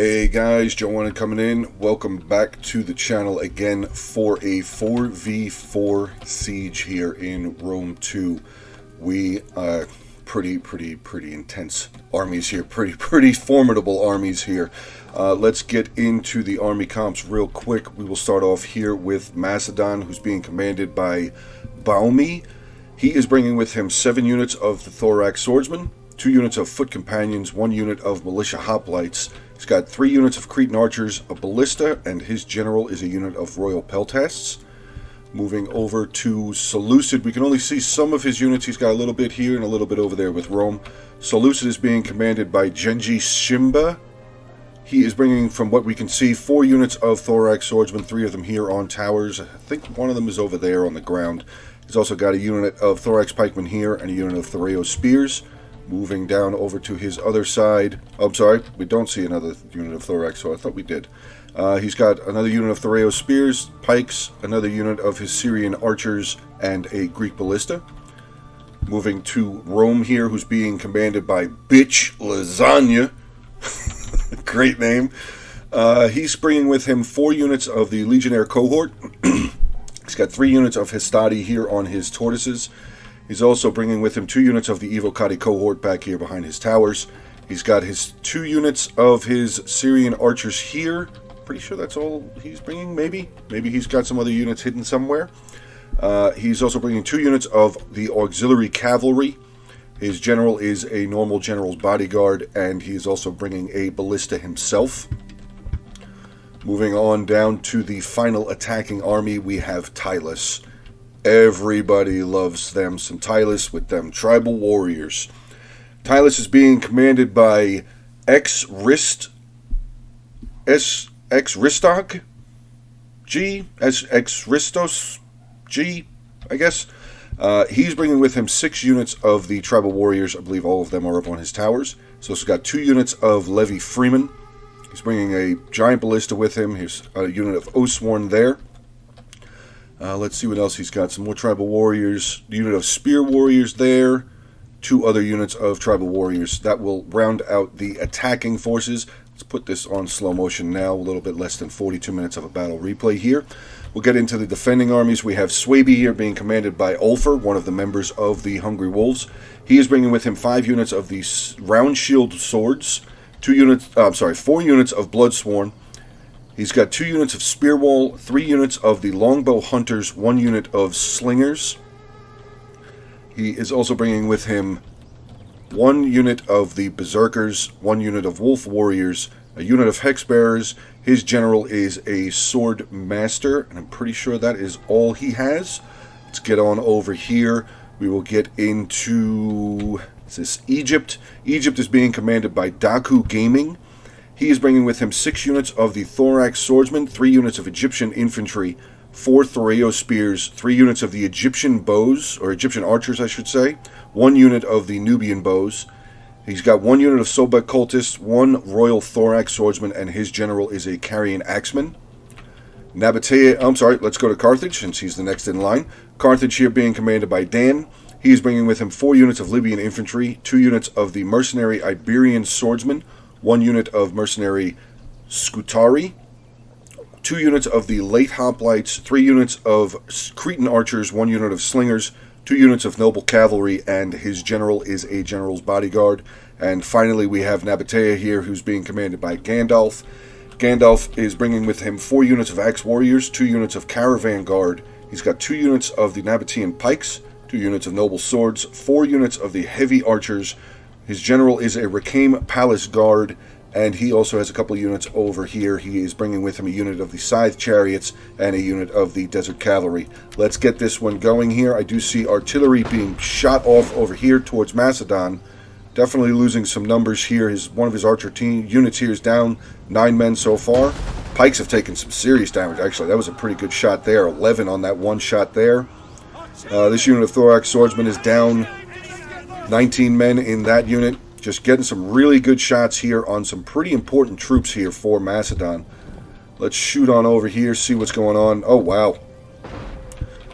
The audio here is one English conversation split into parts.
Hey guys, Joanna coming in. Welcome back to the channel again for a 4v4 siege here in Rome 2. We pretty intense armies here, pretty formidable armies here. Let's get into the army comps real quick. We will start off here with Macedon, who's being commanded by BRAWL. He is bringing with him 7 units of the Thorax Swordsman, 2 units of Foot Companions, 1 unit of Militia Hoplites. He's got 3 units of Cretan Archers, a Ballista, and his general is a unit of Royal Peltasts. Moving over to Seleucid, we can only see some of his units. He's got a little bit here and a little bit over there with Rome. Seleucid is being commanded by Genji Shimba. He is bringing, from what we can see, 4 units of Thorax Swordsmen, 3 of them here on towers. I think one of them is over there on the ground. He's also got a unit of Thorax Pikemen here and a unit of Thoreo Spears. Moving down over to his other side. Oh, I'm sorry, we don't see another unit of Thorax, so I thought we did. He's got another unit of Thoreo Spears, Pikes, another unit of his Syrian Archers, and a Greek Ballista. Moving to Rome here, who's being commanded by Bitch Lasagna. Great name. He's bringing with him 4 units of the Legionnaire Cohort. He's got 3 units of Hastati here on his Tortoises. He's also bringing with him 2 units of the Evocati Cohort back here behind his towers. He's got his 2 units of his Syrian Archers here. Pretty sure that's all he's bringing, maybe. Maybe he's got some other units hidden somewhere. He's also bringing 2 units of the Auxiliary Cavalry. His general is a normal general's bodyguard, and he is also bringing a Ballista himself. Moving on down to the final attacking army, we have Tylus. Everybody loves them some Tylus with them tribal warriors. Tylus is being commanded by X-Ristok G, X-Ristos G, I guess. He's bringing with him 6 units of the tribal warriors. I believe all of them are up on his towers. So he's got 2 units of Levi Freeman. He's bringing a giant ballista with him. Here's a unit of Oathsworn there. Let's see what else he's got. Some more tribal warriors. Unit of spear warriors there. 2 other units of tribal warriors. That will round out the attacking forces. Let's put this on slow motion now. A little bit less than 42 minutes of a battle replay here. We'll get into the defending armies. We have Swaby here being commanded by Ulfer, one of the members of the Hungry Wolves. He is bringing with him 5 units of the round shield swords. 4 units of Bloodsworn. He's got 2 units of Spearwall, 3 units of the Longbow Hunters, 1 unit of Slingers. He is also bringing with him 1 unit of the Berserkers, 1 unit of Wolf Warriors, a unit of Hexbearers. His general is a Sword Master, and I'm pretty sure that is all he has. Let's get on over here. We will get into Egypt. Egypt is being commanded by Daku Gaming. He is bringing with him 6 units of the Thorax Swordsman, 3 units of Egyptian Infantry, 4 Thoreo Spears, 3 units of the Egyptian Bows, or Egyptian Archers I should say, 1 unit of the Nubian Bows. He's got 1 unit of Sobek Cultists, 1 Royal Thorax Swordsman, and his general is a Carian Axeman. Let's go to Carthage since he's the next in line. Carthage here being commanded by Dan. He is bringing with him 4 units of Libyan Infantry, 2 units of the Mercenary Iberian Swordsman, 1 unit of Mercenary Scutari, 2 units of the Late Hoplites, 3 units of Cretan Archers, 1 unit of Slingers, 2 units of Noble Cavalry, and his general is a General's Bodyguard. And finally we have Nabatea here, who's being commanded by Gandalf. Gandalf is bringing with him 4 units of Axe Warriors, 2 units of Caravan Guard. He's got 2 units of the Nabatean Pikes, 2 units of Noble Swords, 4 units of the Heavy Archers. His general is a Rakame Palace Guard, and he also has a couple units over here. He is bringing with him a unit of the Scythe Chariots and a unit of the Desert Cavalry. Let's get this one going here. I do see artillery being shot off over here towards Macedon. Definitely losing some numbers here. One of his archer units here is down 9 men so far. Pikes have taken some serious damage. Actually, that was a pretty good shot there. 11 on that one shot there. This unit of Thorax Swordsmen is down 19 men in that unit. Just getting some really good shots here on some pretty important troops here for Macedon. Let's shoot on over here, see what's going on. Oh, wow.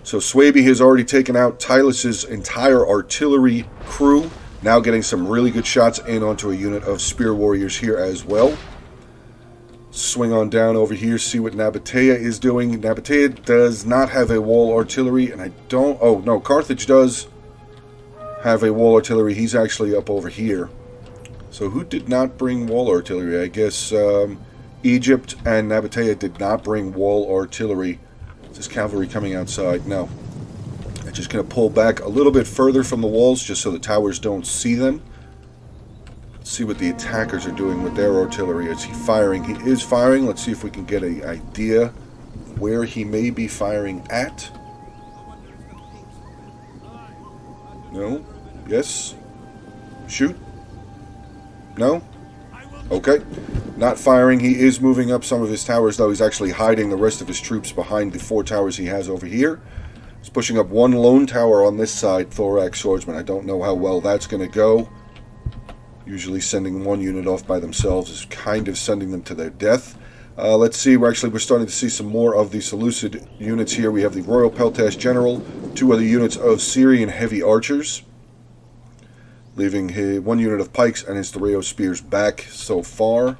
So Swaby has already taken out Tylus's entire artillery crew. Now getting some really good shots in onto a unit of spear warriors here as well. swing on down over here, see what Nabatea is doing. Nabatea does not have a wall artillery, and I don't... Oh, no, Carthage does have a wall artillery. He's actually up over here. So who did not bring wall artillery? I guess Egypt and Nabatea did not bring wall artillery. Is this cavalry coming outside? No. I'm just going to pull back a little bit further from the walls just so the towers don't see them. See what the attackers are doing with their artillery. Is he firing? He is firing. Let's see if we can get an idea where he may be firing at. No? Yes? Shoot? No? Okay. Not firing. He is moving up some of his towers, though. He's actually hiding the rest of his troops behind the 4 towers he has over here. He's pushing up 1 lone tower on this side, Thorax Swordsman. I don't know how well that's going to go. Usually sending 1 unit off by themselves is kind of sending them to their death. Let's see, we're starting to see some more of the Seleucid units here. We have the Royal Peltash General, 2 other units of Syrian heavy archers, leaving his 1 unit of pikes and his Thereo spears back so far.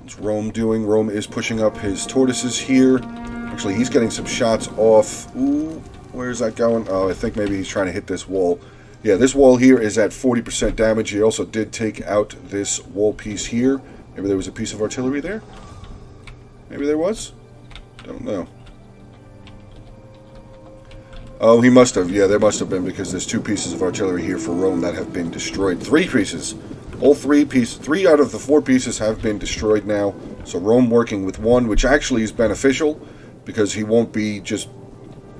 What's Rome doing? Rome is pushing up his tortoises here. Actually, he's getting some shots off. Ooh, where's that going? Oh, I think maybe he's trying to hit this wall. Yeah, this wall here is at 40% damage. He also did take out this wall piece here. Maybe there was a piece of artillery there? Maybe there was? Don't know. Oh, he must have. Yeah, there must have been, because there's 2 pieces of artillery here for Rome that have been destroyed. 3 pieces. All 3 pieces. 3 out of the 4 pieces have been destroyed now. So Rome working with 1, which actually is beneficial, because he won't be just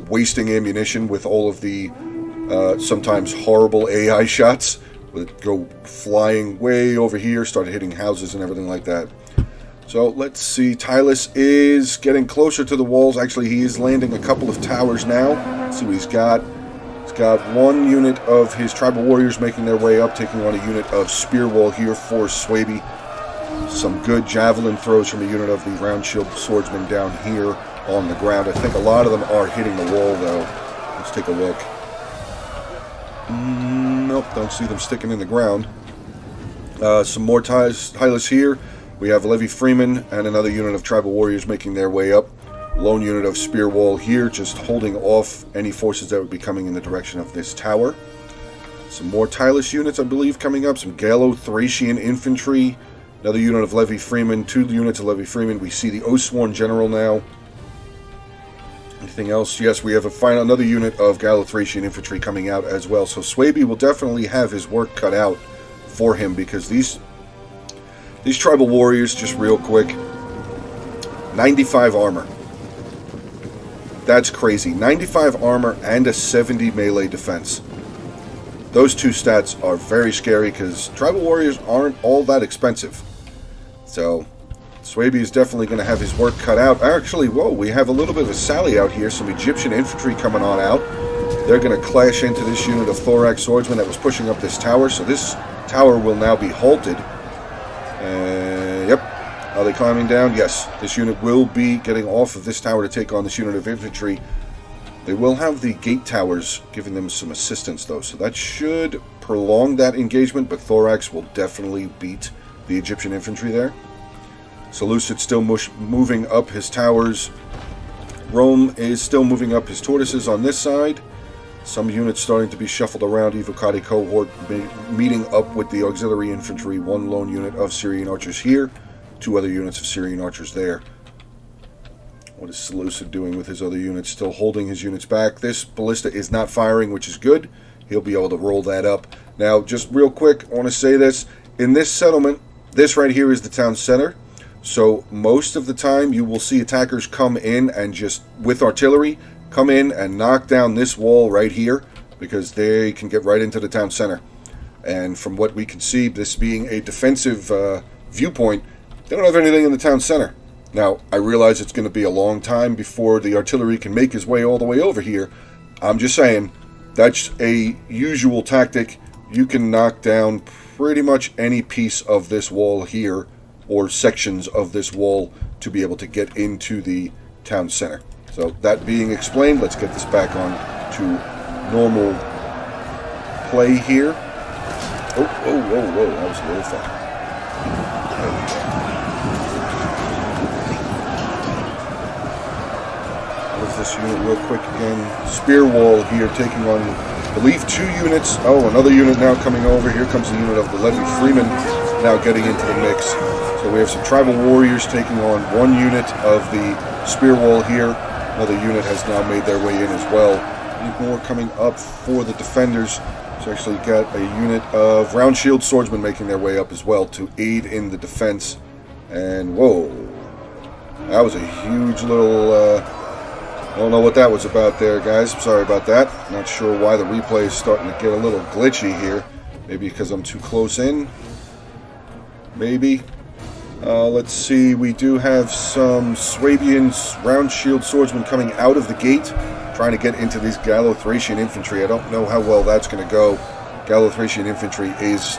wasting ammunition with all of the sometimes horrible AI shots that go flying way over here, start hitting houses and everything like that. So let's see, Tylus is getting closer to the walls. Actually, he is landing a couple of towers now. Let's see what he's got. He's got 1 unit of his tribal warriors making their way up, taking on a unit of spear wall here for Swaby. Some good javelin throws from a unit of the round shield swordsmen down here on the ground. I think a lot of them are hitting the wall, though. Let's take a look. Nope, don't see them sticking in the ground. Some more Tylus here. We have Levy Freeman and another unit of tribal warriors making their way up. Lone unit of spear wall here, just holding off any forces that would be coming in the direction of this tower. Some more Tylus units, I believe, coming up. Some Gallo-Thracian infantry. Another unit of Levy Freeman. 2 units of Levy Freeman. We see the Oathsworn General now. Anything else? Yes, we have another unit of Gallo-Thracian infantry coming out as well. So Swaby will definitely have his work cut out for him, because these tribal warriors, just real quick, 95 armor. That's crazy. 95 armor and a 70 melee defense. Those 2 stats are very scary, because tribal warriors aren't all that expensive. So Swaby is definitely going to have his work cut out. Actually, whoa, we have a little bit of a sally out here. Some Egyptian infantry coming on out. They're going to clash into this unit of Thorax swordsmen that was pushing up this tower. So this tower will now be halted. Yep. Are they climbing down? Yes. This unit will be getting off of this tower to take on this unit of infantry. They will have the gate towers giving them some assistance, though. So that should prolong that engagement. But Thorax will definitely beat the Egyptian infantry there. Seleucid still moving up his towers. Rome is still moving up his tortoises on this side. Some units starting to be shuffled around. Evocati cohort meeting up with the auxiliary infantry. 1 lone unit of Syrian archers here. 2 other units of Syrian archers there. What is Seleucid doing with his other units? Still holding his units back. This ballista is not firing, which is good. He'll be able to roll that up. Now, just real quick, I want to say this. In this settlement, this right here is the town center. So most of the time you will see attackers come in and just, with artillery, come in and knock down this wall right here, because they can get right into the town center. And from what we can see, this being a defensive viewpoint, they don't have anything in the town center. Now, I realize it's going to be a long time before the artillery can make his way all the way over here. I'm just saying, that's a usual tactic. You can knock down pretty much any piece of this wall here, or sections of this wall, to be able to get into the town center. So that being explained, let's get this back on to normal play here. Oh, whoa, that was a little fun. this unit real quick again. Spear wall here taking on, I believe, 2 units. Oh, another unit now coming over. Here comes the unit of the Levy Freeman now getting into the mix. So we have some tribal warriors taking on 1 unit of the spear wall here. Another unit has now made their way in as well. Need more coming up for the defenders. So actually got a unit of round shield swordsmen making their way up as well to aid in the defense. And whoa, that was a huge little, I don't know what that was about there, guys. I'm sorry about that. Not sure why the replay is starting to get a little glitchy here. Maybe because I'm too close in. Maybe. Let's see, we do have some Swabian round shield swordsmen coming out of the gate, trying to get into these Gallo-Thracian infantry. I don't know how well that's going to go. Gallo-Thracian infantry is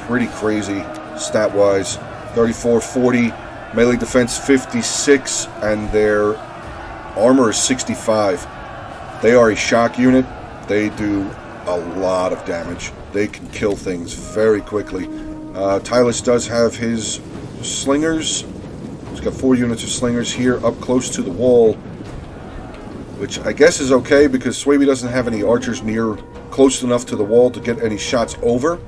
pretty crazy stat-wise. 34-40, melee defense 56, and their armor is 65. They are a shock unit. They do a lot of damage. They can kill things very quickly. Tylus does have his slingers. He's got 4 units of slingers here up close to the wall, which I guess is okay because Swaby doesn't have any archers near close enough to the wall to get any shots over.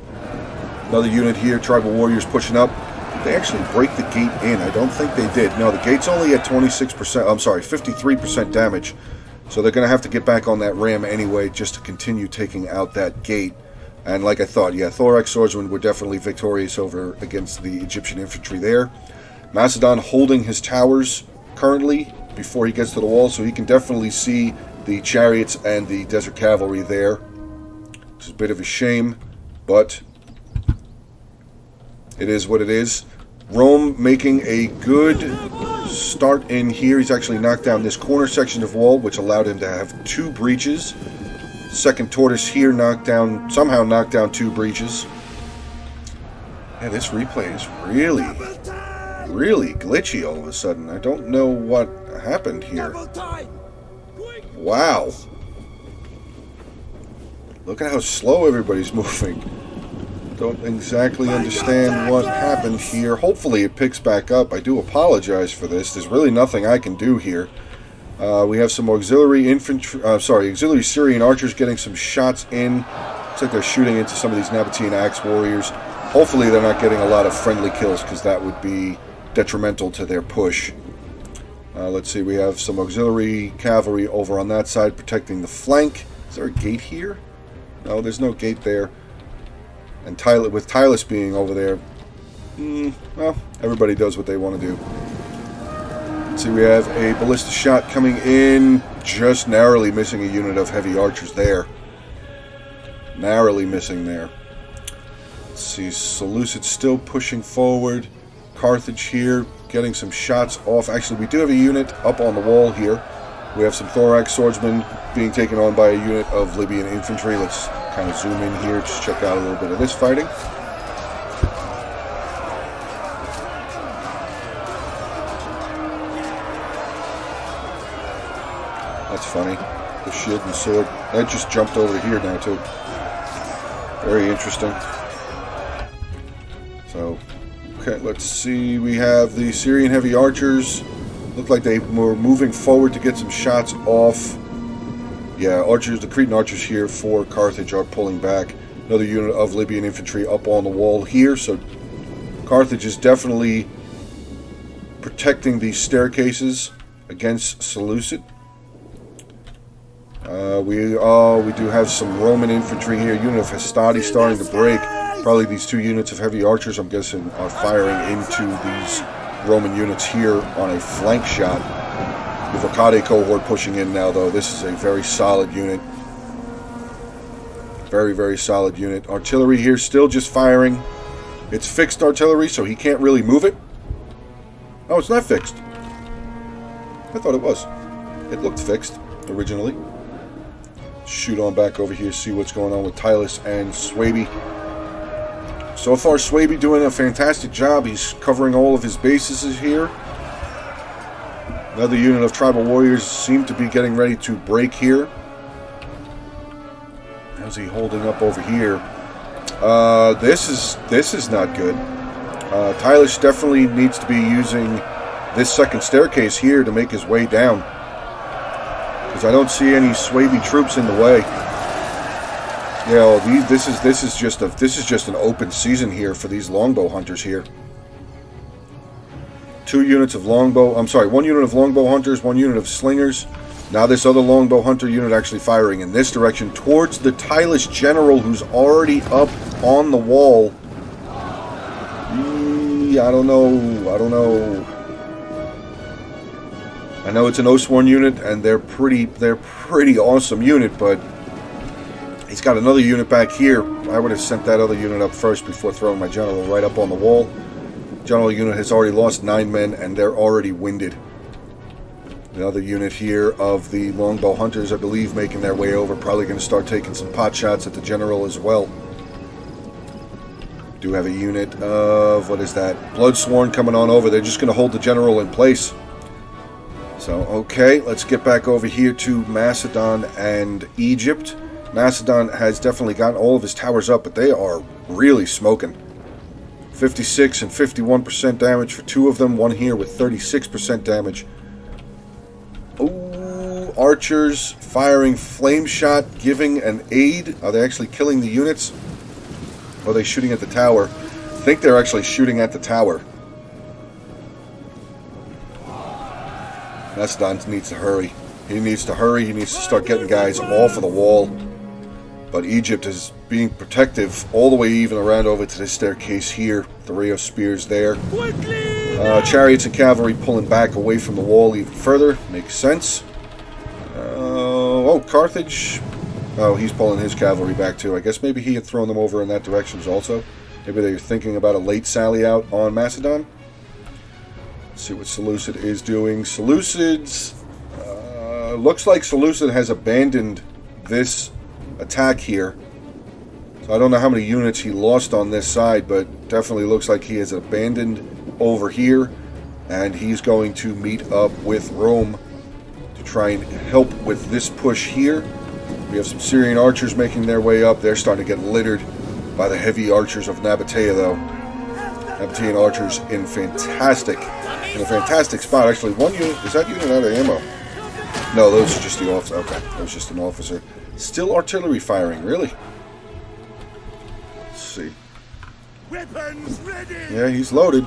Another unit here, tribal warriors pushing up. Did they actually break the gate in? I don't think they did. No, the gate's only at 26%, I'm sorry, 53% damage. So they're going to have to get back on that ram anyway just to continue taking out that gate. And like I thought, yeah, Thorax swordsmen were definitely victorious over against the Egyptian infantry there. Macedon holding his towers currently before he gets to the wall, so he can definitely see the chariots and the desert cavalry there. It's a bit of a shame, but it is what it is. Rome making a good start in here. He's actually knocked down this corner section of wall, which allowed him to have 2 breaches. Second tortoise here somehow knocked down 2 breaches. Yeah, this replay is really glitchy all of a sudden. I don't know what happened here. Wow. Look at how slow everybody's moving. Don't exactly understand what happened here. Hopefully it picks back up. I do apologize for this. There's really nothing I can do here. We have some auxiliary auxiliary Syrian archers getting some shots in. Looks like they're shooting into some of these Nabatean axe warriors. Hopefully they're not getting a lot of friendly kills because that would be detrimental to their push. Let's see, we have some auxiliary cavalry over on that side protecting the flank. Is there a gate here? No, there's no gate there. And with Tylus being over there, well, everybody does what they want to do. See, we have a ballista shot coming in, just narrowly missing a unit of heavy archers there. Narrowly missing there. Let's see, Seleucid still pushing forward. Carthage here, getting some shots off. Actually, we do have a unit up on the wall here. We have some Thorax swordsmen being taken on by a unit of Libyan infantry. Let's kind of zoom in here, just check out a little bit of this fighting. That's funny. The shield and sword. That just jumped over here now, too. Very interesting. So, okay, let's see. We have the Syrian heavy archers. Look like they were moving forward to get some shots off. Yeah, archers, the Cretan archers here for Carthage are pulling back. Another unit of Libyan infantry up on the wall here. So, Carthage is definitely protecting these staircases against Seleucid. We do have some Roman infantry here. Unit of Hastati starting to break. Probably these 2 units of heavy archers, I'm guessing, are firing into these Roman units here on a flank shot. The Vocade cohort pushing in now, though. This is a very solid unit. Very, very solid unit. Artillery here still just firing. It's fixed artillery, so he can't really move it. Oh, it's not fixed. I thought it was. It looked fixed originally. Shoot on back over here, see what's going on with Tylus and Swaby. So far, Swaby doing a fantastic job. He's covering all of his bases here. Another unit of tribal warriors seem to be getting ready to break here. How's he holding up over here? This is not good. Tylus definitely needs to be using this second staircase here to make his way down. because I don't see any Swaby troops in the way. You know, this is just an open season here for these longbow hunters here. 1 unit of longbow hunters, 1 unit of slingers. Now this other longbow hunter unit actually firing in this direction towards the Tylus general, who's already up on the wall. I don't know. I know it's an Oathsworn unit, and they're pretty awesome unit, but he's got another unit back here. I would have sent that other unit up first before throwing my general right up on the wall. General unit has already lost 9 men, and they're already winded. Another unit here of the longbow hunters, I believe, making their way over. Probably going to start taking some pot shots at the general as well. Do have a unit of, what is that? Bloodsworn coming on over. They're just going to hold the general in place. So, okay, let's get back over here to Macedon and Egypt. Macedon has definitely gotten all of his towers up, but they are really smoking. 56 and 51% damage for 2 of them. One here with 36% damage. Ooh, archers firing flame shot, giving an aid. Are they actually killing the units? Or are they shooting at the tower? I think they're actually shooting at the tower. Macedon needs to hurry. He needs to hurry. He needs to start getting guys off of the wall. But Egypt is being protective all the way even around over to this staircase here. The Rio spears there. Chariots and cavalry pulling back away from the wall even further. Makes sense. Oh, Carthage. Oh, he's pulling his cavalry back too. I guess maybe he had thrown them over in that direction also. Maybe they're thinking about a late sally out on Macedon. Let's see what Seleucid is doing. Seleucid's... looks like Seleucid has abandoned this attack here. So I don't know how many units he lost on this side, but definitely looks like he has abandoned over here, and he's going to meet up with Rome to try and help with this push here. We have some Syrian archers making their way up. They're starting to get littered by the heavy archers of Nabatea, though. Nabatean archers in a fantastic spot. Actually, one unit, is that unit out of ammo? No, those are just the officer. Okay, that was just an officer. Still artillery firing, really? Let's see. Weapons ready. Yeah, he's loaded.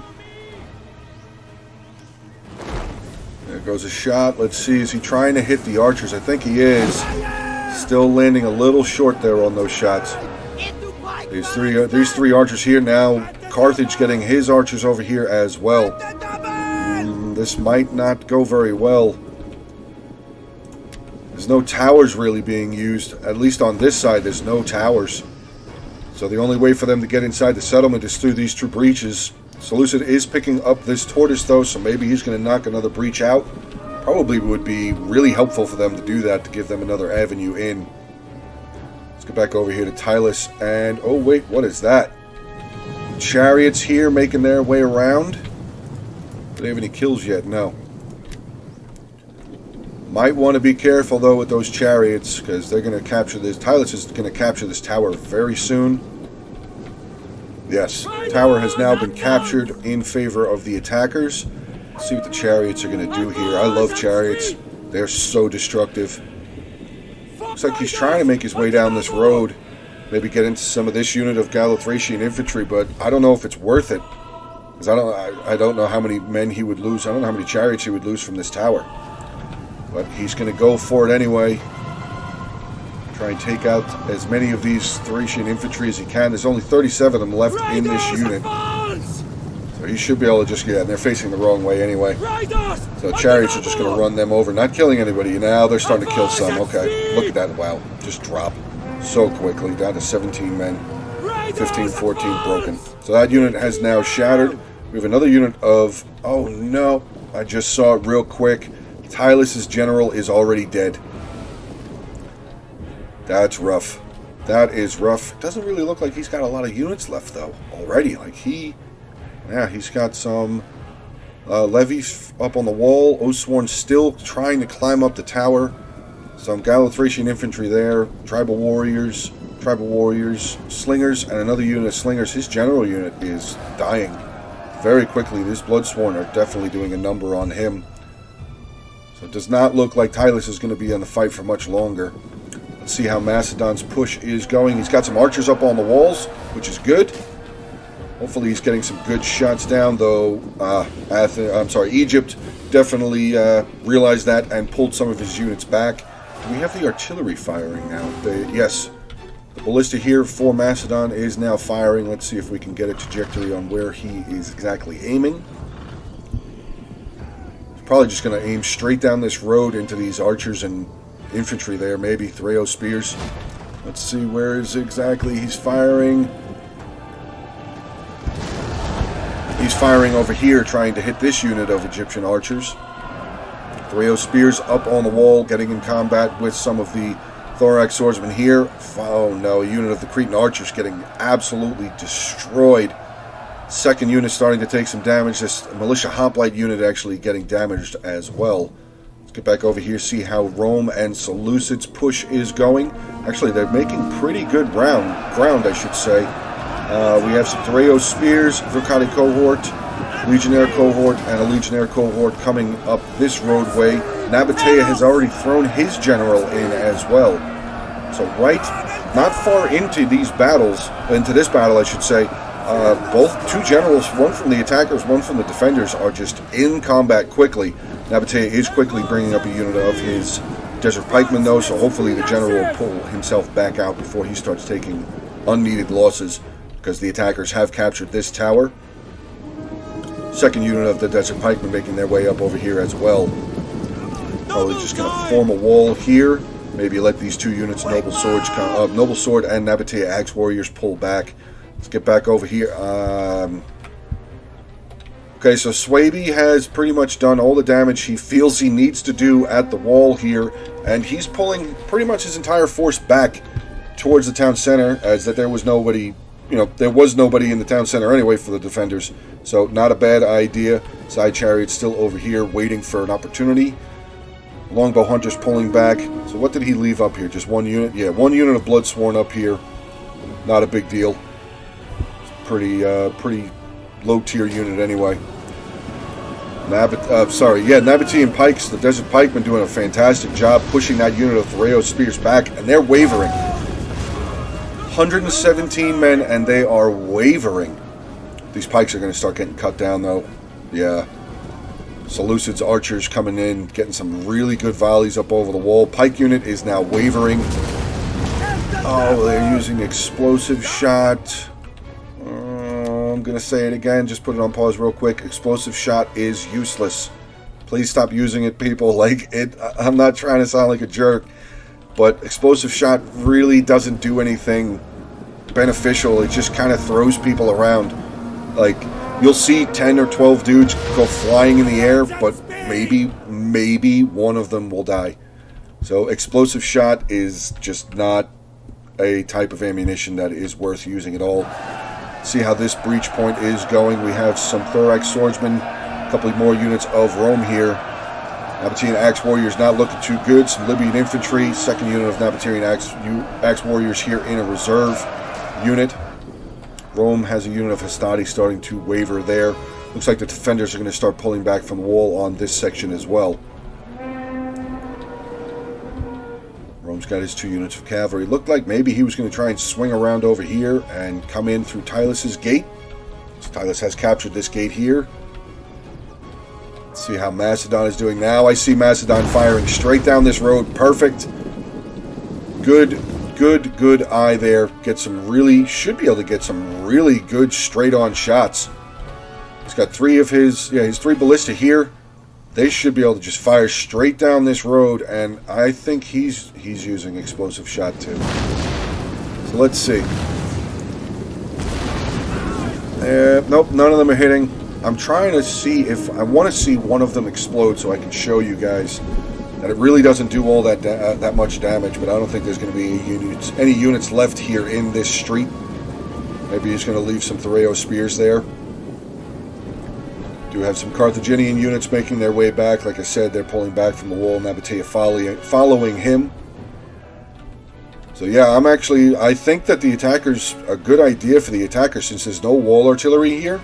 There goes a shot. Let's see, is he trying to hit the archers? I think he is. Still landing a little short there on those shots. These three archers here now. Carthage getting his archers over here as well. This might not go very well. There's no towers really being used. At least on this side, there's no towers. So the only way for them to get inside the settlement is through these 2 breaches. Seleucid is picking up this tortoise, though, so maybe he's going to knock another breach out. Probably would be really helpful for them to do that, to give them another avenue in. Let's get back over here to Tylus, and... oh, wait, what is that? Chariots here making their way around. Do they have any kills yet? No. Might want to be careful, though, with those chariots, because they're going to capture this. Tylus is going to capture this tower very soon. Yes, tower has now been captured in favor of the attackers. Let's see what the chariots are going to do here. I love chariots. They're so destructive. Looks like he's trying to make his way down this road. Maybe get into some of this unit of Gallithracian infantry, but I don't know if it's worth it. Because I don't know how many men he would lose. I don't know how many chariots he would lose from this tower. But he's going to go for it anyway. Try and take out as many of these Thracian infantry as he can. There's only 37 of them left in this unit. So he should be able to just get... and they're facing the wrong way anyway. So chariots are just going to run them over. Not killing anybody. Now they're starting to kill some. Okay. Look at that. Wow. Just drop so quickly. Down to 17 men. 15, 14 broken. So that unit has now shattered. We have another unit of... oh no. I just saw it real quick. Tylus' general is already dead. That's rough. That is rough. It doesn't really look like he's got a lot of units left, though, already. Like, he's got some levies up on the wall. Oathsworn still trying to climb up the tower. Some Gallithracian infantry there. Tribal warriors, slingers, and another unit of slingers. His general unit is dying very quickly. These Bloodsworn are definitely doing a number on him. So it does not look like Tylus is going to be in the fight for much longer. Let's see how Macedon's push is going. He's got some archers up on the walls, which is good. Hopefully he's getting some good shots down, though. Egypt definitely realized that and pulled some of his units back. Do we have the artillery firing now? Yes. The ballista here for Macedon is now firing. Let's see if we can get a trajectory on where he is exactly aiming. He's probably just going to aim straight down this road into these archers and infantry there, maybe. Threo spears. Let's see where is exactly he's firing. He's firing over here, trying to hit this unit of Egyptian archers. Threo spears up on the wall, getting in combat with some of the thorax swordsmen here. Oh no, a unit of the Cretan archers getting absolutely destroyed. Second unit starting to take some damage. This militia hoplite unit actually getting damaged as well. Let's get back over here, see how Rome and Seleucid's push is going. Actually, they're making pretty good ground, I should say. We have some Threo spears, Verkati cohort, Legionnaire cohort, and a Legionnaire cohort coming up this roadway. Nabatea has already thrown his general in as well. So right, not far into these battles, into this battle I should say, both two generals, one from the attackers, one from the defenders, are just in combat quickly. Nabatea is quickly bringing up a unit of his Desert Pikemen though, so hopefully the general will pull himself back out before he starts taking unneeded losses, because the attackers have captured this tower. Second unit of the Desert Pikemen making their way up over here as well. Probably just going to form a wall here. Maybe let these two units, Noble Sword and Nabatea Axe Warriors, pull back. Let's get back over here. Okay, so Swaby has pretty much done all the damage he feels he needs to do at the wall here, and he's pulling pretty much his entire force back towards the town center, as that there was nobody. There was nobody in the town center anyway for the defenders, so not a bad idea. Side Chariot's still over here waiting for an opportunity. Longbow Hunter's pulling back. So what did he leave up here? Just one unit? Yeah, one unit of Bloodsworn up here. Not a big deal. It's pretty low tier unit anyway. Nabatean Pikes, the Desert Pikemen, doing a fantastic job pushing that unit of Threo spears back, and they're wavering. 117 men, and they are wavering. These pikes are going to start getting cut down, though. Yeah. Seleucid's archers coming in, getting some really good volleys up over the wall. Pike unit is now wavering. Oh, they're using explosive shot. I'm going to say it again. Just put it on pause real quick. Explosive shot is useless. Please stop using it, people. I'm not trying to sound like a jerk, but explosive shot really doesn't do anything beneficial. It just kind of throws people around. Like, you'll see 10 or 12 dudes go flying in the air, but maybe one of them will die. So explosive shot is just not a type of ammunition that is worth using at all. See how this breach point is going. We have some Thorax Swordsmen, a couple more units of Rome here. Nabatean Axe Warriors not looking too good. Some Libyan Infantry, second unit of Nabatean Axe Warriors here in a reserve unit. Rome has a unit of Hastati starting to waver there. Looks like the defenders are going to start pulling back from the wall on this section as well. Rome's got his two units of cavalry. Looked like maybe he was going to try and swing around over here and come in through Tylus's gate. So Tylus has captured this gate here. Let's see how Macedon is doing now. I see Macedon firing straight down this road. Perfect. Good eye there. Should be able to get some really good straight-on shots. He's got his three ballista here. They should be able to just fire straight down this road, and I think he's using explosive shot too. So let's see. Nope, none of them are hitting. I'm trying to see if I want to see one of them explode so I can show you guys that it really doesn't do all that much damage, but I don't think there's going to be any units left here in this street. Maybe he's going to leave some Threo spears there. Do have some Carthaginian units making their way back. Like I said, they're pulling back from the wall. Nabatea following him. So yeah, I think that the attackers, a good idea for the attackers, since there's no wall artillery here,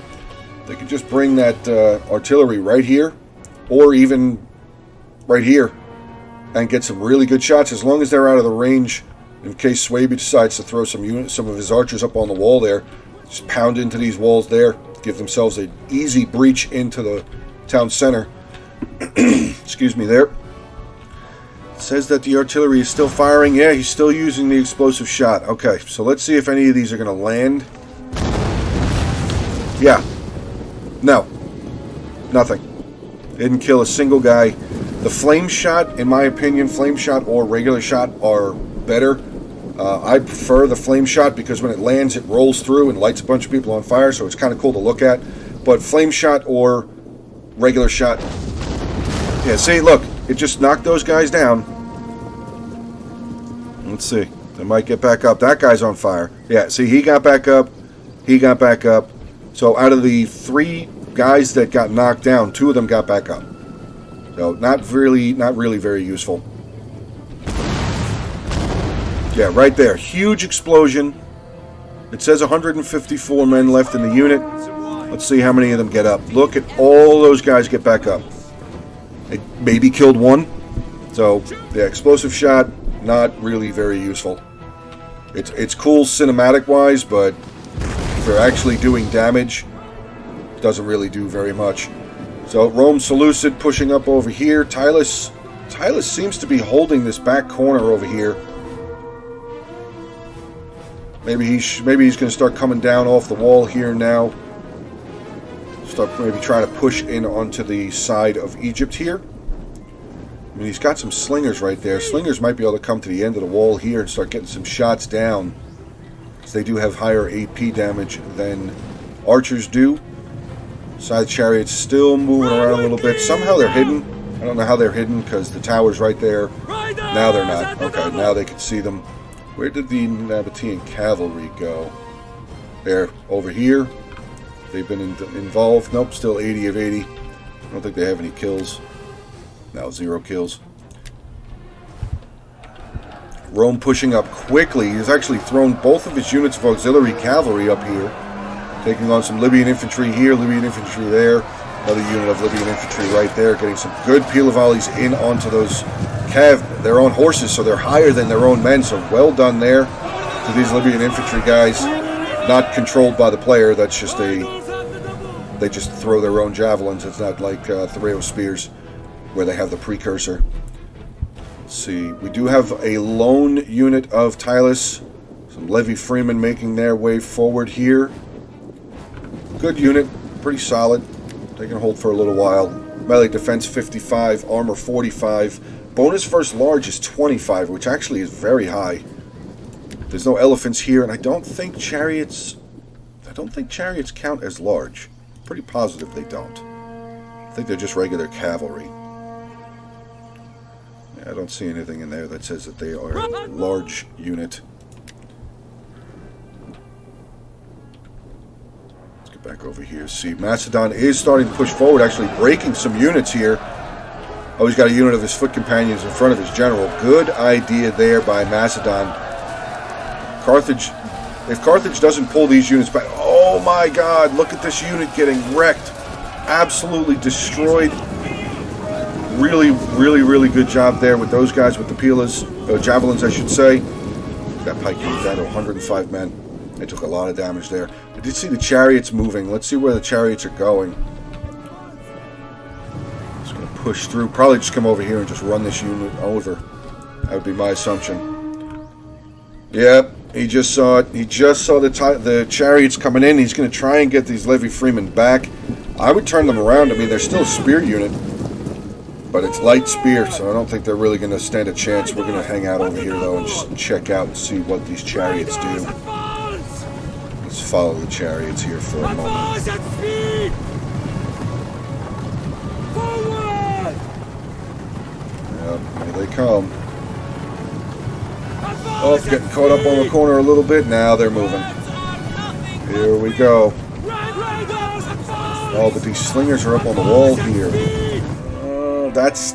they could just bring that artillery right here, or even right here and get some really good shots as long as they're out of the range. In case Swaby decides to throw some of his archers up on the wall there, just pound into these walls there, give themselves an easy breach into the town center. Excuse me there. It says that the artillery is still firing. Yeah, he's still using the explosive shot. Okay, so let's see if any of these are going to land. Yeah. No. Nothing. Didn't kill a single guy. The flame shot, in my opinion, flame shot or regular shot are better. I prefer the flame shot because when it lands, it rolls through and lights a bunch of people on fire, so it's kind of cool to look at. But flame shot or regular shot... Yeah, see, look, it just knocked those guys down. Let's see. They might get back up. That guy's on fire. Yeah, see, he got back up. He got back up. So out of the 3 guys that got knocked down, 2 of them got back up. So not really very useful. Yeah, right there. Huge explosion. It says 154 men left in the unit. Let's see how many of them get up. Look at all those guys get back up. They maybe killed 1. So, the explosive shot, not really very useful. It's cool cinematic-wise, but if they're actually doing damage, it doesn't really do very much. So, Rome Seleucid pushing up over here. Tylus seems to be holding this back corner over here. Maybe he's going to start coming down off the wall here now. Start maybe trying to push in onto the side of Egypt here. I mean, he's got some slingers right there. Slingers might be able to come to the end of the wall here and start getting some shots down. Because they do have higher AP damage than archers do. Side chariots still moving around a little bit. Somehow they're hidden. I don't know how they're hidden because the tower's right there. Now they're not. Okay, now they can see them. Where did the Nabatean cavalry go? They're over here. They've been involved. Nope, still 80 of 80. I don't think they have any kills. Now 0 kills. Rome pushing up quickly. He's actually thrown both of his units of auxiliary cavalry up here. Taking on some Libyan infantry here, Libyan infantry there. Another unit of Libyan infantry right there. Getting some good pila volleys in onto those cav. They're on horses, so they're higher than their own men. So well done there to these Libyan infantry guys. Not controlled by the player. That's just they just throw their own javelins. It's not like Thereo spears where they have the precursor. Let's see. We do have a lone unit of Tylus. Some Levy Freemen making their way forward here. Good unit. Pretty solid. They can hold for a little while. Melee defense 55. Armor 45. Bonus first large is 25, which actually is very high. There's no elephants here, and I don't think chariots count as large. Pretty positive they don't. I think they're just regular cavalry. Yeah, I don't see anything in there that says that they are a large unit. Let's get back over here. See, Macedon is starting to push forward, actually breaking some units here. Oh, he's got a unit of his foot companions in front of his general. Good idea there by Macedon. Carthage, if Carthage doesn't pull these units back, oh my god, look at this unit getting wrecked. Absolutely destroyed. Really, really, really good job there with those guys with the pilas, javelins I should say. That pike came down to 105 men. They took a lot of damage there. I did see the chariots moving. Let's see where the chariots are going. Just going to push through. Probably just come over here and just run this unit over. That would be my assumption. Yep. He just saw it. He just saw the chariots coming in. He's going to try and get these Levy Freemen back. I would turn them around. I mean, they're still a spear unit, but it's light spear, so I don't think they're really going to stand a chance. We're going to hang out over here, though, and just check out and see what these chariots do. Let's follow the chariots here for a moment. Yep, here they come. Oh, getting caught up on the corner a little bit. Now they're moving. Here we go. Oh, but these slingers are up on the wall here. That's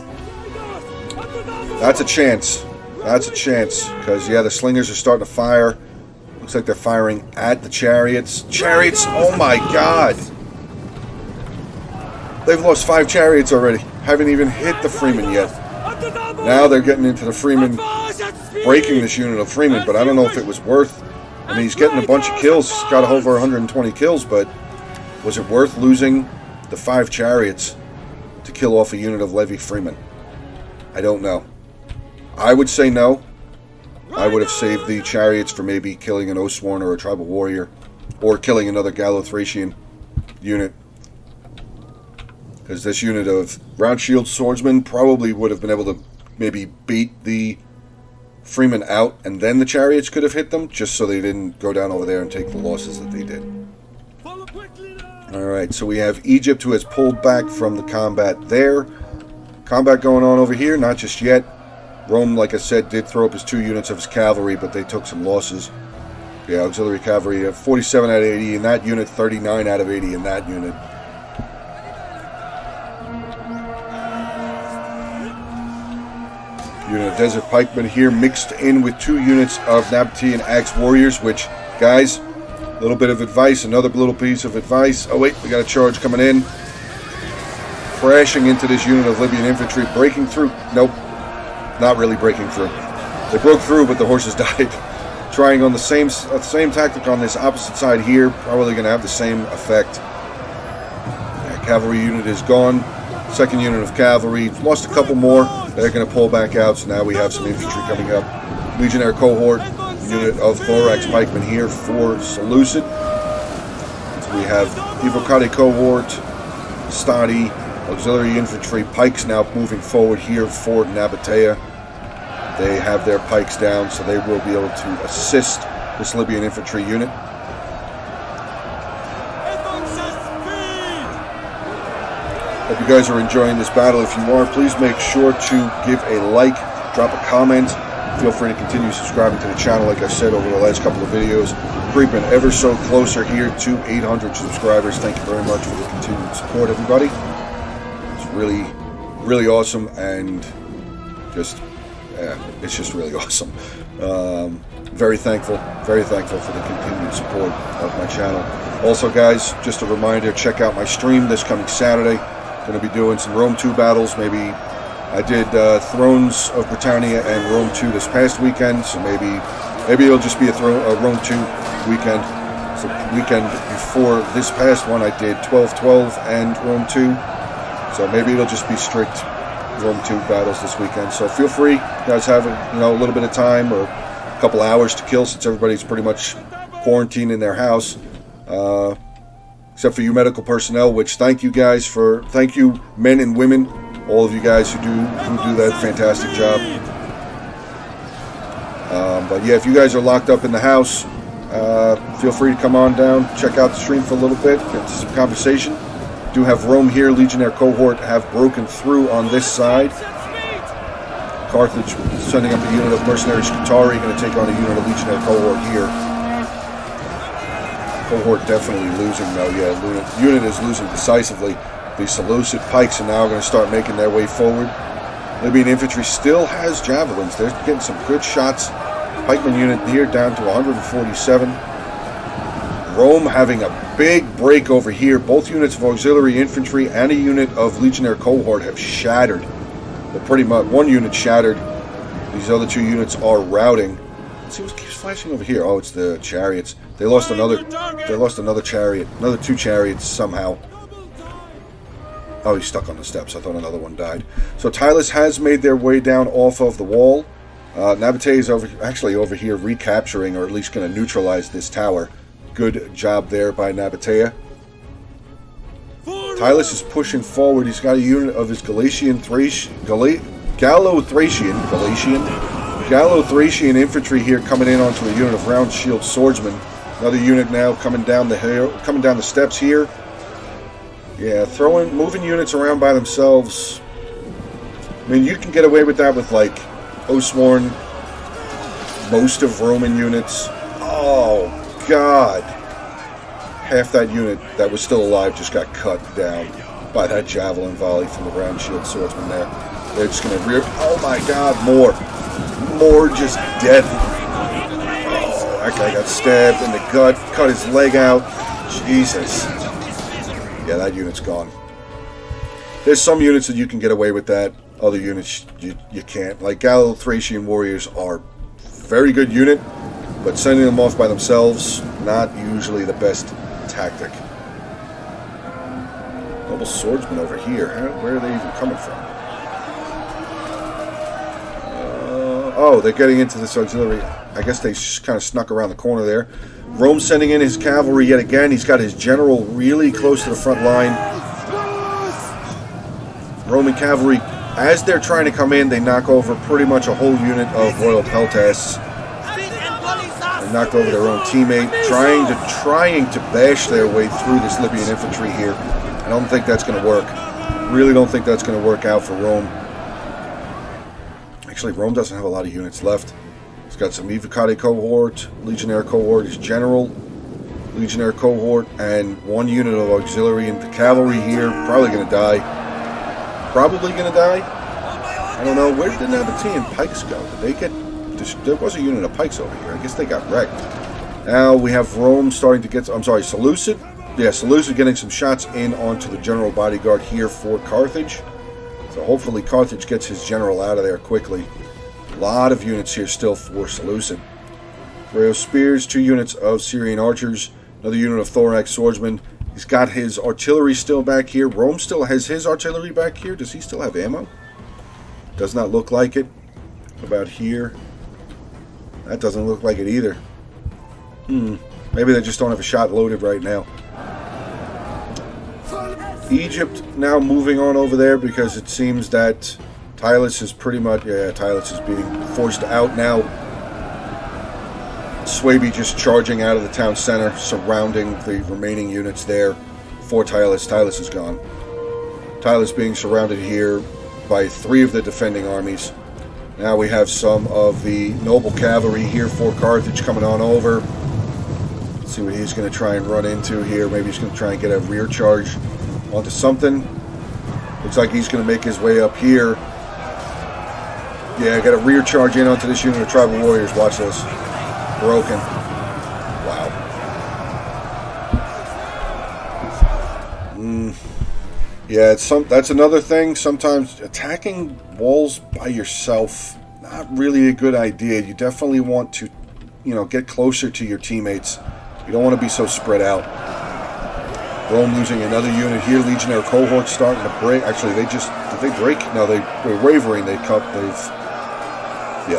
a chance. That's a chance. Because, yeah, the slingers are starting to fire. Looks like they're firing at the chariots. Chariots! Oh, my God! They've lost 5 chariots already. haven't even hit the Freeman yet. Now they're getting into the Freeman, breaking this unit of Freeman, but I don't know if it was worth. I mean, he's getting a bunch of kills. He's got over 120 kills, but was it worth losing the 5 chariots to kill off a unit of Levy Freeman? I don't know. I would say no. I would have saved the chariots for maybe killing an Oathsworn or a tribal warrior, or killing another Gallo-Thracian unit. Because this unit of round shield swordsmen probably would have been able to maybe beat the Freeman out, and then the chariots could have hit them, just so they didn't go down over there and take the losses that they did. Alright, so we have Egypt, who has pulled back from the combat there. Combat going on over here, not just yet. Rome, like I said, did throw up his 2 units of his cavalry, but they took some losses. Yeah, auxiliary cavalry, 47 out of 80 in that unit, 39 out of 80 in that unit. Unit of Desert Pikemen here mixed in with 2 units of Nabatean Axe Warriors, which, guys, a little bit of advice, another little piece of advice. Oh wait, we got a charge coming in. Crashing into this unit of Libyan infantry, breaking through. Nope, not really breaking through. They broke through, but the horses died. Trying on the same tactic on this opposite side here, probably going to have the same effect. Yeah, cavalry unit is gone. Second unit of cavalry, lost a couple more. They're going to pull back out, so now we have some infantry coming up. Legionnaire cohort, unit of thorax pikemen here for Seleucid. So we have Evocati cohort, Stadi, auxiliary infantry, pikes now moving forward here for Nabatea. They have their pikes down, so they will be able to assist this Libyan infantry unit. Hope you guys are enjoying this battle. If you are, please make sure to give a like, drop a comment. Feel free to continue subscribing to the channel. Like I said over the last couple of videos, creeping ever so closer here to 800 subscribers. Thank you very much for the continued support, everybody. It's really, really awesome, and just, it's just really awesome. Very thankful for the continued support of my channel. Also, guys, just a reminder, check out my stream this coming Saturday. Going to be doing some Rome 2 battles. Maybe I did Thrones of Britannia and Rome 2 this past weekend, so maybe it'll just be a Rome 2 weekend. So weekend before this past one, I did 12-12 and Rome 2. So maybe it'll just be strict Rome 2 battles this weekend. So feel free, you guys have a little bit of time or a couple hours to kill, since everybody's pretty much quarantined in their house. Except for you medical personnel, which thank you men and women, all of you guys who do that fantastic job. But yeah, if you guys are locked up in the house, feel free to come on down, check out the stream for a little bit, get to some conversation. Do have Rome here, Legionnaire cohort have broken through on this side. Carthage sending up a unit of mercenary Scutari, going to take on a unit of Legionnaire cohort here. Cohort definitely losing though, yeah, unit is losing decisively. The Seleucid pikes are now going to start making their way forward. Libyan infantry still has javelins. They're getting some good shots. Pikeman unit here down to 147. Rome having a big break over here. Both units of auxiliary infantry and a unit of Legionnaire cohort have shattered. Well, pretty much one unit shattered. These other 2 units are routing. Let's see what keeps flashing over here. Oh, it's the chariots. They lost another chariot. Another 2 chariots somehow. Oh, he's stuck on the steps. I thought another one died. So Tylus has made their way down off of the wall. Nabatea is actually over here recapturing, or at least going to neutralize this tower. Good job there by Nabatea. Tylus is pushing forward. He's got a unit of his Gallo-Thracian infantry here coming in onto a unit of round shield swordsmen. Another unit now coming down the hill, coming down the steps here. Yeah, moving units around by themselves. I mean, you can get away with that with like Oathsworn, most of Roman units. Oh God! Half that unit that was still alive just got cut down by that javelin volley from the round shield swordsman there. They're just gonna rear. Oh my God! More just death. Oh, that guy got stabbed in the gut, cut his leg out. Jesus. Yeah, that unit's gone. There's some units that you can get away with that. Other units you can't. Like Gallo-Thracian warriors are very good unit, but sending them off by themselves, not usually the best tactic. Noble swordsmen over here. Where are they even coming from? Oh, they're getting into this auxiliary. I guess they kind of snuck around the corner there. Rome sending in his cavalry yet again. He's got his general really close to the front line. Roman cavalry, as they're trying to come in, they knock over pretty much a whole unit of Royal Peltasts. They knocked over their own teammate, trying to bash their way through this Libyan infantry here. I don't think that's going to work. Really don't think that's going to work out for Rome. Actually, Rome doesn't have a lot of units left. He's got some Evocati cohort, Legionnaire cohort, his general, Legionnaire cohort, and one unit of auxiliary and the cavalry here. Probably going to die. Probably going to die. I don't know. Where did the Nabatean pikes go? Did they get... There was a unit of pikes over here. I guess they got wrecked. Now we have Rome starting to get... I'm sorry, Seleucid? Yeah, Seleucid getting some shots in onto the general bodyguard here for Carthage. So hopefully Carthage gets his general out of there quickly. A lot of units here still for Seleucid. Rayo spears, 2 units of Syrian archers, another unit of thorax swordsmen. He's got his artillery still back here. Rome still has his artillery back here. Does he still have ammo? Does not look like it. What about here? That doesn't look like it either. Maybe they just don't have a shot loaded right now. Egypt now moving on over there because it seems that Tylus is pretty much... Yeah, Tylus is being forced out now. Swaby just charging out of the town center, surrounding the remaining units there for Tylus. Tylus is gone. Tylus being surrounded here by 3 of the defending armies. Now we have some of the noble cavalry here for Carthage coming on over. Let's see what he's going to try and run into here. Maybe he's going to try and get a rear charge onto something. Looks like he's going to make his way up here. Yeah, got a rear charge in onto this unit of tribal warriors. Watch this. Broken. Wow. Yeah, that's another thing. Sometimes attacking walls by yourself, not really a good idea. You definitely want to, get closer to your teammates. You don't want to be so spread out. Rome losing another unit here. Legionnaire cohort starting to break. Actually, did they break? No, they were wavering. Yeah,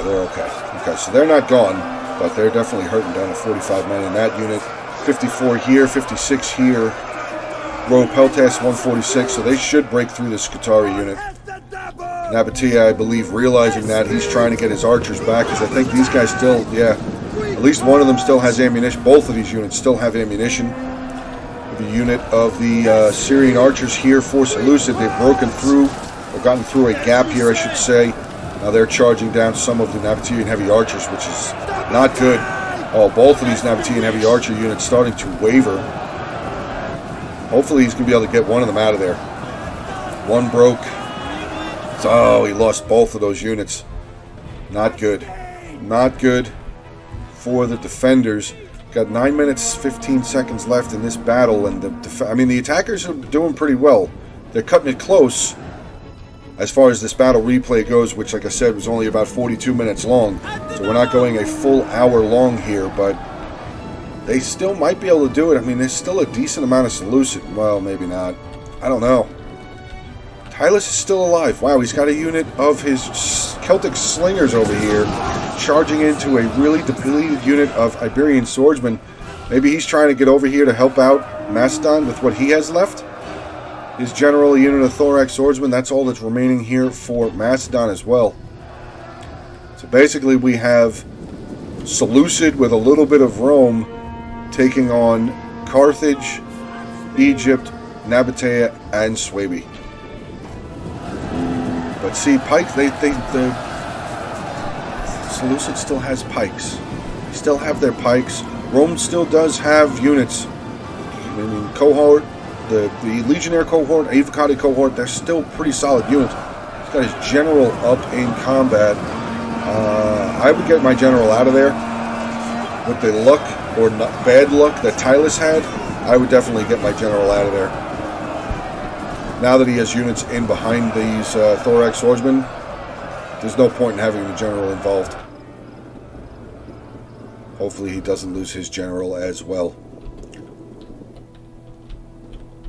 they're okay. Okay, so they're not gone, but they're definitely hurting down to 45 men in that unit. 54 here, 56 here. Royal Peltas 146, so they should break through this Scutari unit. Nabatea, I believe, realizing that, he's trying to get his archers back, because I think these guys still, at least one of them still has ammunition. Both of these units still have ammunition. The unit of the Syrian archers here for Seleucid, they've broken through, or gotten through a gap here, I should say. Now they're charging down some of the Nabatean heavy archers, which is not good. Oh, both of these Nabatean heavy archer units starting to waver. Hopefully he's going to be able to get one of them out of there. One broke. Oh, he lost both of those units. Not good. Not good for the defenders. Got 9 minutes, 15 seconds left in this battle, and the attackers are doing pretty well. They're cutting it close as far as this battle replay goes, which, like I said, was only about 42 minutes long. So we're not going a full hour long here, but they still might be able to do it. I mean, there's still a decent amount of Seleucid. Well, maybe not. I don't know. Tylus is still alive. Wow, he's got a unit of his Celtic slingers over here, charging into a really depleted unit of Iberian swordsmen. Maybe he's trying to get over here to help out Macedon with what he has left. His general, a unit of thorax swordsmen, that's all that's remaining here for Macedon as well. So basically we have Seleucid with a little bit of Rome taking on Carthage, Egypt, Nabatea, and Swaby. But see, pike, the Seleucid still has pikes. They still have their pikes. Rome still does have units. I mean, cohort, the Legionnaire cohort, Evocati cohort, they're still pretty solid units. He's got his general up in combat. I would get my general out of there. With the luck, or not, bad luck that Tylus had, I would definitely get my general out of there. now that he has units in behind these thorax swordsmen, there's no point in having the general involved. Hopefully he doesn't lose his general as well.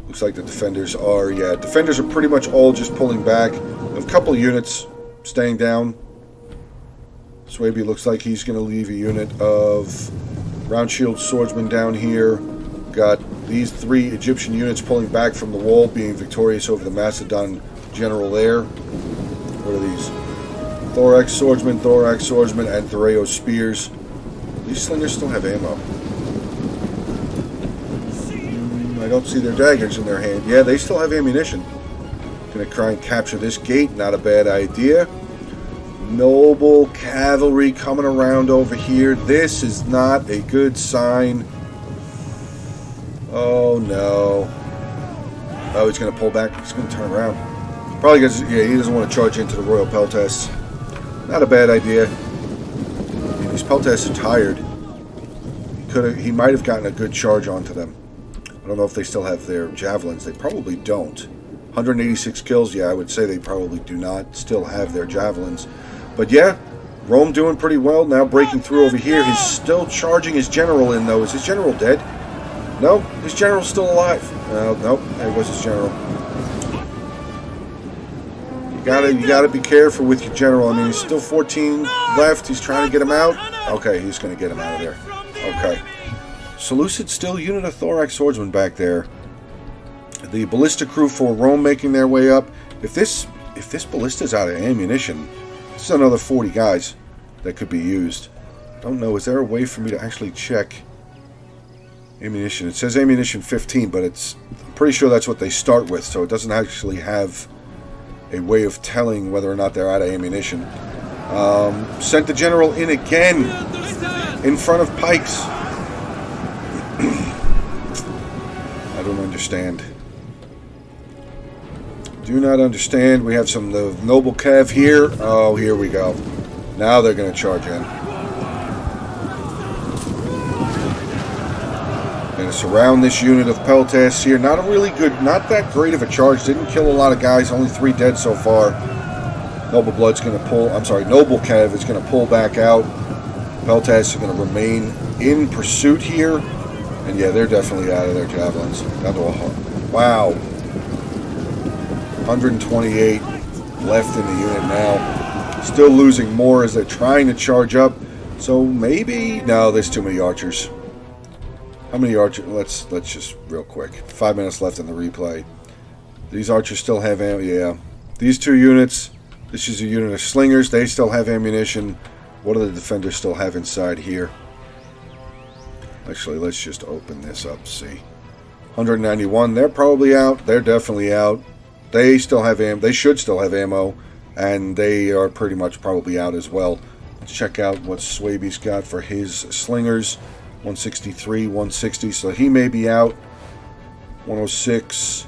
Looks like the defenders are, yeah, defenders are pretty much all just pulling back. A couple units staying down. Swaby looks like he's going to leave a unit of round shield swordsmen down here. Got these 3 Egyptian units pulling back from the wall, being victorious over the Macedon general there. What are these? Thorax swordsmen, and Thoreo spears. These slingers still have ammo. I don't see their daggers in their hand. Yeah, they still have ammunition. Gonna try and capture this gate. Not a bad idea. Noble cavalry coming around over here. This is not a good sign. Oh no. Oh, he's gonna pull back. He's gonna turn around. Probably because, yeah, he doesn't want to charge into the Royal Peltasts. Not a bad idea. I mean, these Peltasts are tired. He might have gotten a good charge onto them. I don't know if they still have their javelins. They probably don't. 186 kills, yeah, I would say they probably do not still have their javelins. But yeah, Rome doing pretty well. Now breaking through over here. He's still charging his general in, though. Is his general dead? No, his general's still alive. Nope, there was his general. You gotta be careful with your general. I mean, he's still 14 left. He's trying to get him out. Okay, he's going to get him out of there. Okay. Seleucid still unit of thorax swordsmen back there. The ballista crew for Rome making their way up. If this ballista's out of ammunition, this is another 40 guys that could be used. I don't know. Is there a way for me to actually check ammunition? It says ammunition 15, but I'm pretty sure that's what they start with, so it doesn't actually have a way of telling whether or not they're out of ammunition. Sent the general in again in front of pikes. I don't understand. Do not understand. We have some the noble cav here. Oh, here we go. Now they're going to charge in. Going to surround this unit of Peltasts here. Not that great of a charge. Didn't kill a lot of guys. Only 3 dead so far. Noble Blood's going to pull. I'm sorry, Noble Cav is going to pull back out. Peltasts are going to remain in pursuit here. And yeah, they're definitely out of their javelins. Down to wow. 128 left in the unit now. Still losing more as they're trying to charge up. So maybe... No, there's too many archers. How many archers? Let's just real quick. 5 minutes left in the replay. These archers still have ammo. Yeah. These 2 units. This is a unit of slingers. They still have ammunition. What do the defenders still have inside here? Actually, let's just open this up. See. 191. They're probably out. They're definitely out. They still have ammo. They should still have ammo. And they are pretty much probably out as well. Let's check out what Swaby's got for his slingers. 163, 160, so he may be out. 106,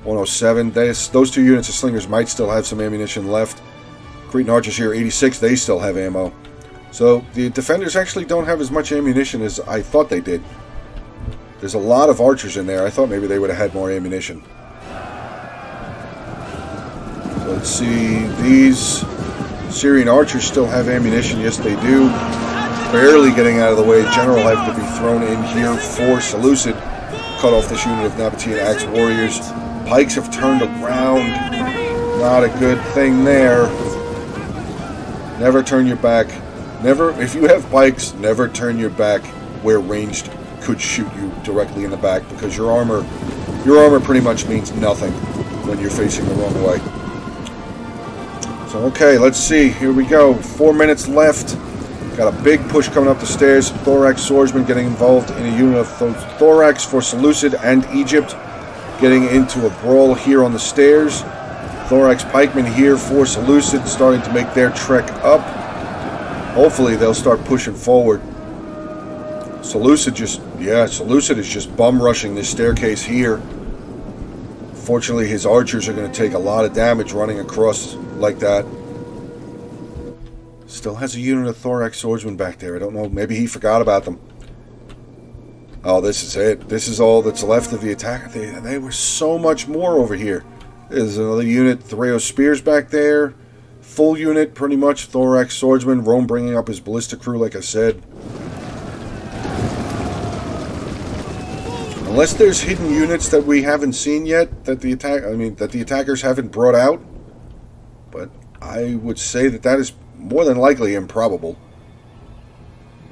107. Those 2 units of slingers might still have some ammunition left. Cretan archers here, 86. They still have ammo. So the defenders actually don't have as much ammunition as I thought they did. There's a lot of archers in there. I thought maybe they would have had more ammunition. So let's see. These Syrian archers still have ammunition. Yes, they do. Barely getting out of the way. General had to be thrown in here for Seleucid. Cut off this unit of Nabatean Axe warriors. Pikes have turned around. Not a good thing there. Never turn your back. Never, if you have pikes, never turn your back where ranged could shoot you directly in the back, because your armor pretty much means nothing when you're facing the wrong way. So okay, let's see. Here we go. 4 minutes left. Got a big push coming up the stairs. Thorax swordsmen getting involved in a unit of thorax for Seleucid and Egypt. Getting into a brawl here on the stairs. Thorax pikemen here for Seleucid, starting to make their trek up. Hopefully they'll start pushing forward. Seleucid is just bum rushing this staircase here. Fortunately, his archers are going to take a lot of damage running across like that. Still has a unit of thorax swordsmen back there. I don't know. Maybe he forgot about them. Oh, this is it. This is all that's left of the attack. They were so much more over here. There's another unit, Threo Spears back there. Full unit, pretty much, Thorax Swordsman. Rome bringing up his ballista crew, like I said. Unless there's hidden units that we haven't seen yet, that the attackers haven't brought out. But I would say that is more than likely improbable.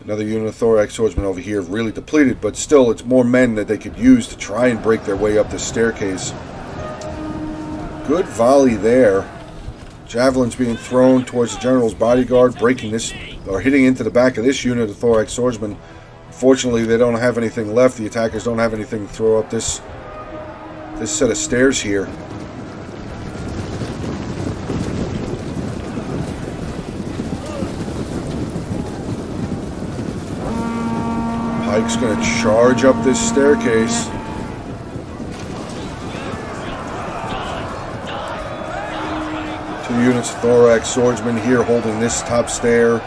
Another unit of Thorax Swordsman over here, really depleted, but still, it's more men that they could use to try and break their way up the staircase. Good volley there. Javelins being thrown towards the general's bodyguard, breaking this, or hitting into the back of this unit of Thorax Swordsman. Unfortunately, they don't have anything left. The attackers don't have anything to throw up this set of stairs here. Pike's going to charge up this staircase. Two units of Thorax Swordsmen here holding this top stair.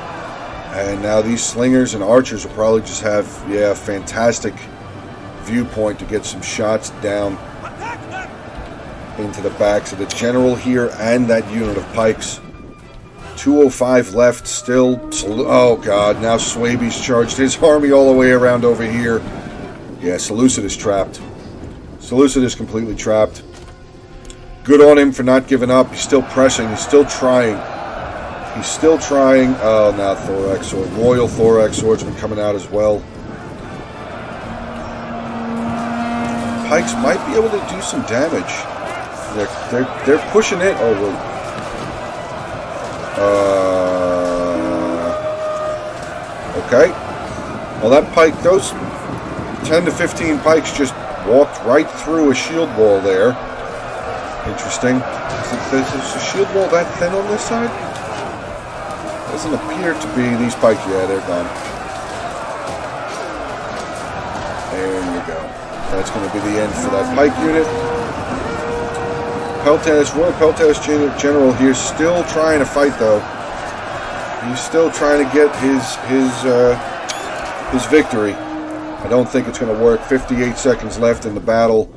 And now these slingers and archers will probably just have, fantastic viewpoint to get some shots down into the backs of the general here and that unit of pikes. 205 left still. Oh god, now Swaby's charged his army all the way around over here. Yeah, Seleucid is trapped. Seleucid is completely trapped. Good on him for not giving up. He's still pressing. He's still trying. He's still trying. Oh, now Thorax Sword. Royal Thorax Swordsman coming out as well. Pikes might be able to do some damage. They're pushing it. Oh, wait. Okay. Well, that pike, those 10 to 15 pikes just walked right through a shield wall there. Interesting. Is the shield wall that thin on this side? Doesn't appear to be. These pikes, yeah, they're gone. There you go. That's going to be the end for that pike unit. Royal Peltas General here, still trying to fight though. He's still trying to get his victory. I don't think it's going to work. 58 seconds left in the battle.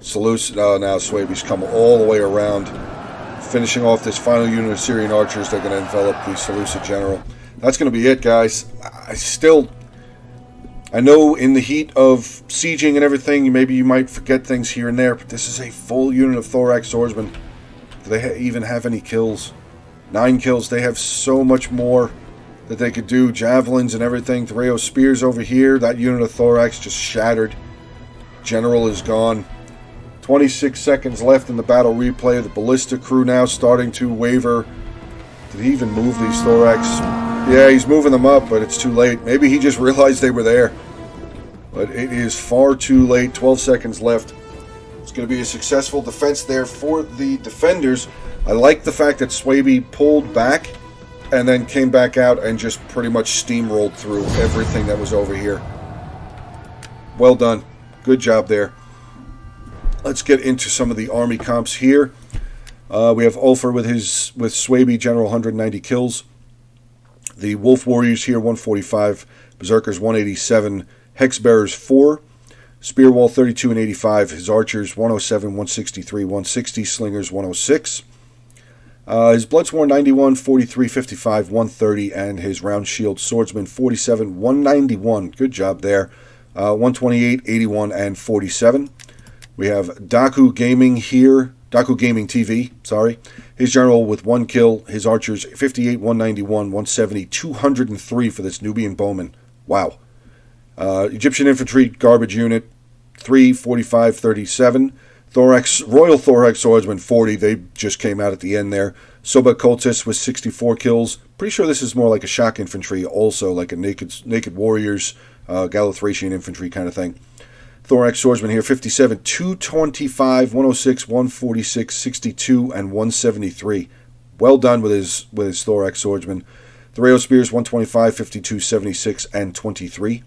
Seleucid. Oh, now Swaby's come all the way around, finishing off this final unit of Syrian archers. They're going to envelop the Seleucid general. That's going to be it, guys. I know in the heat of sieging and everything, maybe you might forget things here and there, but this is a full unit of Thorax Swordsmen. Do they even have any kills? 9 kills. They have so much more that they could do. Javelins and everything. Threo Spears over here. That unit of Thorax just shattered. General is gone. 26 seconds left in the battle replay. The ballista crew now starting to waver. Did he even move these Thorax? Yeah, he's moving them up, but it's too late. Maybe he just realized they were there. But it is far too late. 12 seconds left. It's going to be a successful defense there for the defenders. I like the fact that Swaby pulled back and then came back out and just pretty much steamrolled through everything that was over here. Well done. Good job there. Let's get into some of the army comps here. We have Ulfer with Swaby, General, 190 kills. The Wolf Warriors here, 145. Berserkers, 187. Hexbearers, 4. Spearwall, 32 and 85. His Archers, 107, 163, 160. Slingers, 106. His Bloodsworn, 91, 43, 55, 130. And his Round Shield Swordsman, 47, 191. Good job there. 128, 81, and 47. We have Daku Gaming here. Daku Gaming TV, sorry. His general with 1 kill. His archers, 58, 191, 170, 203 for this Nubian bowman. Wow. Egyptian infantry garbage unit, 3, 45, 37. Royal Thorax Swordsman, 40. They just came out at the end there. Soba Cultist with 64 kills. Pretty sure this is more like a shock infantry also, like a naked warriors, Galathracian infantry kind of thing. Thorax Swordsman here, 57, 225, 106, 146, 62, and 173. Well done with his Thorax Swordsman. Threo Spears, 125, 52, 76, and 23.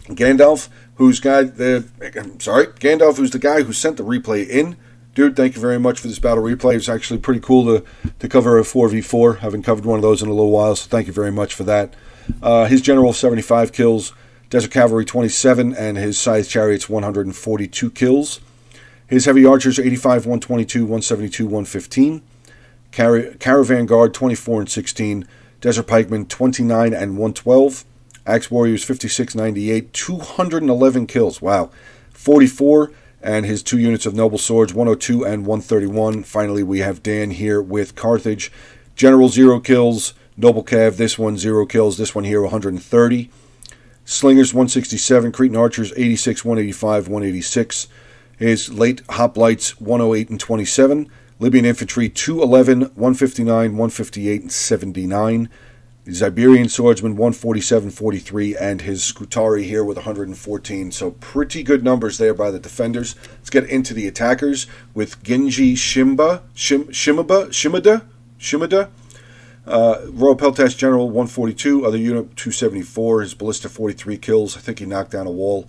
Gandalf, who's the guy who sent the replay in. Dude, thank you very much for this battle replay. It's actually pretty cool to cover a 4v4. Haven't covered one of those in a little while, so thank you very much for that. His general, 75 kills. Desert Cavalry, 27, and his Scythe Chariots, 142 kills. His heavy archers 85, 122, 172, 115. Caravan Guard 24 and 16. Desert Pikemen 29 and 112. Axe Warriors 56, 98, 211 kills. Wow. 44, and his 2 units of Noble Swords 102 and 131. Finally, we have Dan here with Carthage. General 0 kills. Noble Cav, this one 0 kills. This one here 130. Slingers 167. Cretan Archers 86, 185, 186. His late Hoplites 108 and 27. Libyan Infantry 211, 159, 158, and 79. The Iberian Swordsman 147, 43, and his Scutari here with 114. So pretty good numbers there by the defenders. Let's get into the attackers with Genji Shimada. Royal Peltash General 142, other unit 274. His Ballista 43 kills. I think he knocked down a wall.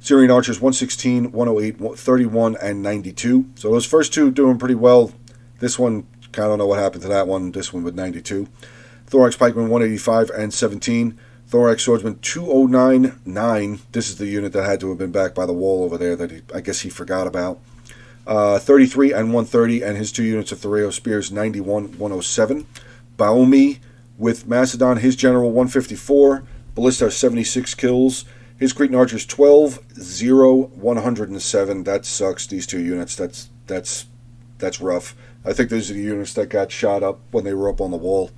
Syrian Archers 116, 108, 31, and 92. So those first 2 doing pretty well. This one, I don't know what happened to that one. This one with 92. Thorax Pikeman 185 and 17. Thorax Swordsman 209, 9. This is the unit that had to have been back by the wall over there that I guess he forgot about. 33 and 130, and his 2 units of Thoreo Spears 91, 107. Baomi with Macedon, his General 154. Ballista 76 kills. His Cretan Archers 12, 0, 107. That sucks, these 2 units. That's rough. I think those are the units that got shot up when they were up on the wall.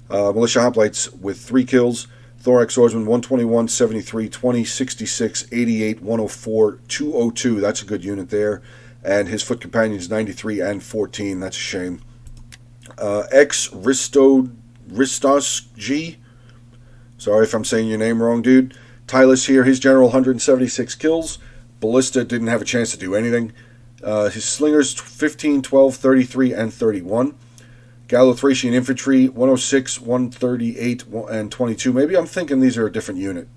Militia Hoplites with 3 kills. Thorax Swordsman 121, 73, 20, 66, 88, 104, 202. That's a good unit there. And his Foot Companions 93 and 14. That's a shame. Ristos G. Sorry if I'm saying your name wrong, dude. Tylus here, his General 176 kills. Ballista didn't have a chance to do anything. His Slingers 15, 12, 33, and 31. Gallo-Thracian Infantry 106, 138, and 22. Maybe I'm thinking these are a different unit,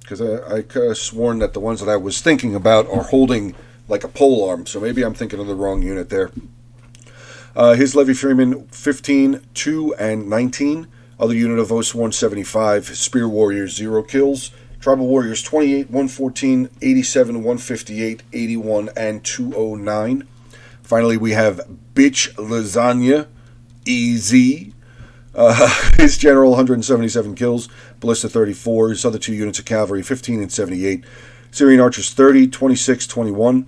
because I could have sworn that the ones that I was thinking about are holding like a pole arm, so maybe I'm thinking of the wrong unit there. His Levy Freeman 15, 2, and 19. Other unit of OS 175. His Spear Warriors 0 kills. Tribal Warriors 28, 114, 87, 158, 81, and 209. Finally, we have Bitch Lasagna, EZ. His General 177 kills. Ballista 34. His other 2 units of Cavalry 15 and 78. Syrian Archers 30, 26, 21.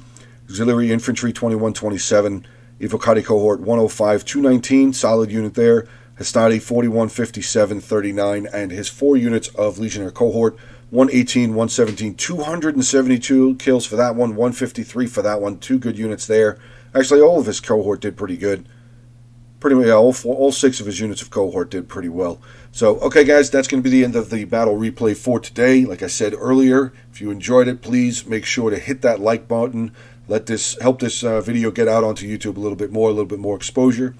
Auxiliary Infantry 21, 27. Evocati Cohort 105, 219. Solid unit there. Hastati 41, 57, 39. And his 4 units of Legionnaire Cohort 118, 117, 272 kills for that one, 153 for that one. 2 good units there. Actually, all of his cohort did pretty good. Pretty much, yeah, all 6 of his units of cohort did pretty well. So, okay, guys, that's going to be the end of the battle replay for today. Like I said earlier, if you enjoyed it, please make sure to hit that like button. Help this video get out onto YouTube a little bit more exposure.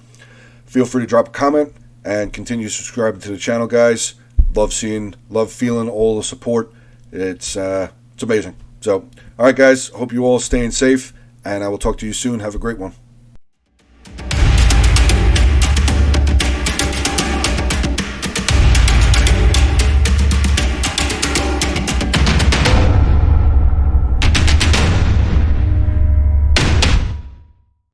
Feel free to drop a comment and continue subscribing to the channel, guys. Love feeling all the support. It's amazing. So, all right, guys. Hope you all staying safe, and I will talk to you soon. Have a great one.